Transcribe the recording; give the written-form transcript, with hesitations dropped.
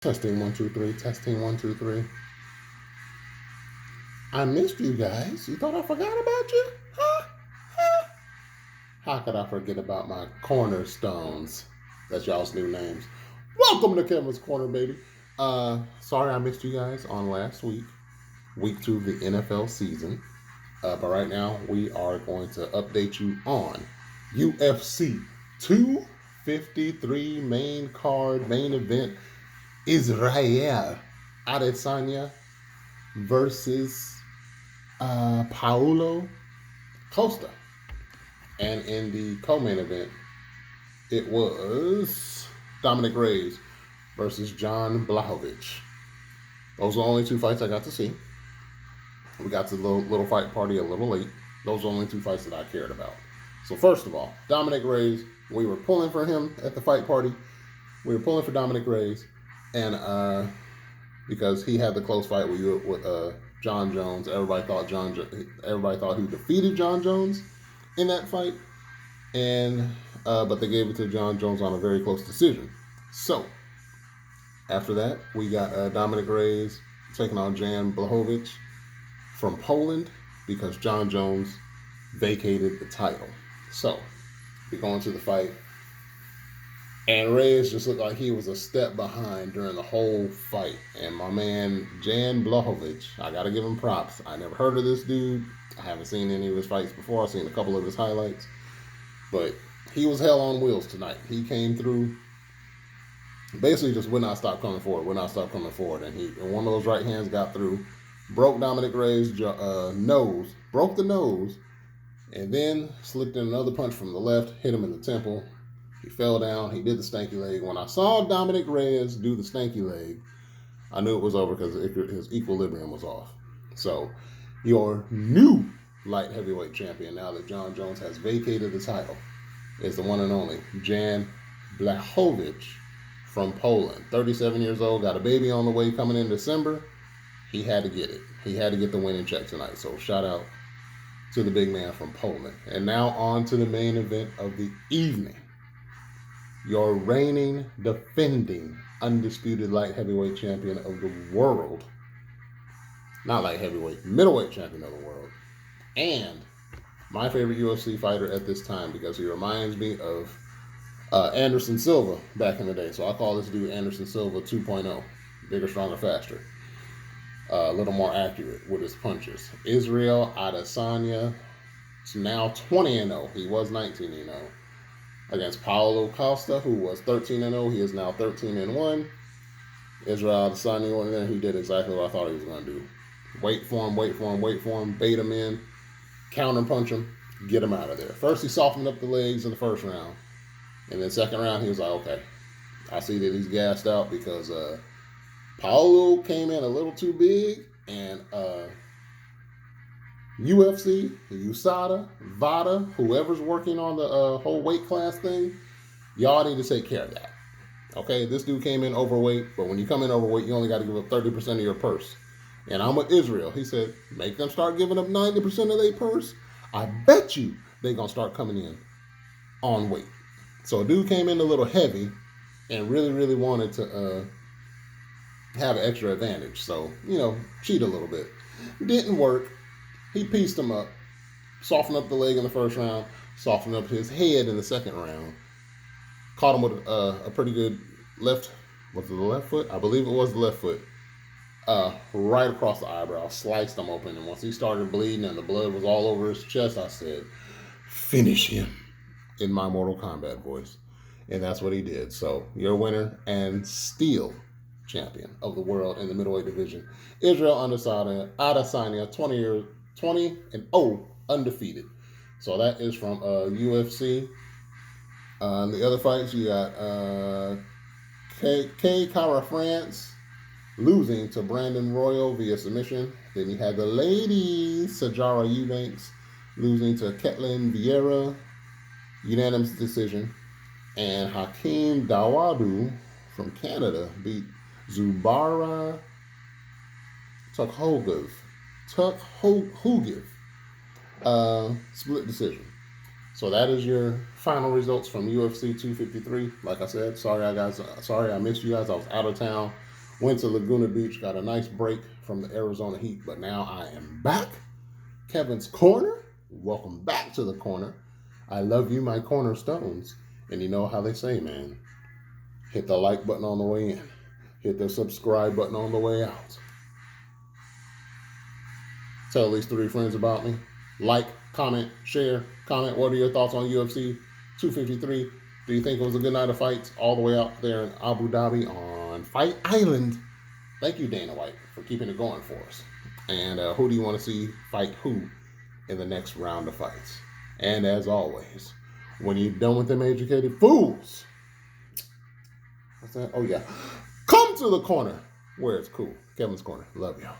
Testing 1 2 3. Testing 1 2 3. I missed you guys. You thought I forgot about you? Huh? Huh? How could I forget about my cornerstones? That's y'all's new names. Welcome to Kevin's Corner, baby. Sorry I missed you guys on last week, week 2 of the NFL season. But right now we are going to update you on UFC 253 main event Israel Adesanya versus Paulo Costa. And in the co-main event, it was Dominic Reyes versus Jan Blachowicz. Those are the only two fights I got to see. We got to the little fight party a little late. Those are the only two fights that I cared about. So first of all, Dominic Reyes, we were pulling for him at the fight party. We were pulling for Dominic Reyes, and because he had the close fight with John Jones. Everybody thought he defeated John Jones in that fight, and but they gave it to John Jones on a very close decision. So after that, we got Dominic Reyes taking on Jan Blachowicz from Poland because John Jones vacated the title. So we go into the fight. And Reyes just looked like he was a step behind during the whole fight. And my man, Jan Blachowicz, I got to give him props. I never heard of this dude. I haven't seen any of his fights before. I've seen a couple of his highlights. But he was hell on wheels tonight. He came through, basically just would not stop coming forward, And one of those right hands got through, broke Dominic Reyes' nose, broke the nose, and then slipped in another punch from the left, hit him in the temple. He fell down. He did the stanky leg. When I saw Dominic Reyes do the stanky leg, I knew it was over because his equilibrium was off. So, your new light heavyweight champion, now that John Jones has vacated the title, is the one and only Jan Blachowicz from Poland. 37 years old, got a baby on the way coming in December. He had to get it. He had to get the winning check tonight. So, shout out to the big man from Poland. And now on to the main event of the evening. Your reigning, defending, undisputed light heavyweight champion of the world. Not light heavyweight, middleweight champion of the world. And my favorite UFC fighter at this time because he reminds me of Anderson Silva back in the day. So I call this dude Anderson Silva 2.0. Bigger, stronger, faster. A little more accurate with his punches. Israel Adesanya is now 20-0. He was 19-0. Against Paulo Costa, who was 13-0. He is now 13-1. Israel Adesanya went in there. He did exactly what I thought he was going to do. Wait for him, bait him in, counter punch him, get him out of there. First, he softened up the legs in the first round. And then second round, he was like, okay, I see that he's gassed out because Paulo came in a little too big, and UFC, USADA, VADA, whoever's working on the whole weight class thing, y'all need to take care of that. Okay, this dude came in overweight, but when you come in overweight, you only got to give up 30% of your purse. And I'm with Israel. He said, make them start giving up 90% of their purse. I bet you they're going to start coming in on weight. So a dude came in a little heavy and really, really wanted to have an extra advantage. So, cheat a little bit. Didn't work. He pieced him up, softened up the leg in the first round, softened up his head in the second round. Caught him with a pretty good left, was it the left foot? I believe it was the left foot. Right across the eyebrow, sliced him open. And once he started bleeding and the blood was all over his chest, I said, finish him, in my Mortal Kombat voice. And that's what he did. So, your winner and still champion of the world in the middleweight division, Israel Adesanya, 20-0, undefeated. So that is from UFC. The other fights, you got K. Kara France losing to Brandon Royal via submission. Then you had the ladies, Sijara Eubanks losing to Ketlin Vieira, unanimous decision. And Hakeem Dawodu from Canada beat Zubara Tukhugov. Split decision. So that is your final results from UFC 253. Like I said, sorry I missed you guys. I was out of town Went to Laguna Beach, got a nice break from the Arizona heat, but now I am back. Kevin's Corner. Welcome back to the corner. I love you, my cornerstones. And you know how they say, man. Hit the like button on the way in. Hit the subscribe button on the way out. Tell these 3 friends about me. Like, comment, share, comment. What are your thoughts on UFC 253? Do you think it was a good night of fights all the way out there in Abu Dhabi on Fight Island? Thank you, Dana White, for keeping it going for us. And who do you want to see fight who in the next round of fights? And as always, when you're done with them educated fools, what's that? Oh, yeah. Come to the corner where it's cool. Kevin's Corner. Love y'all.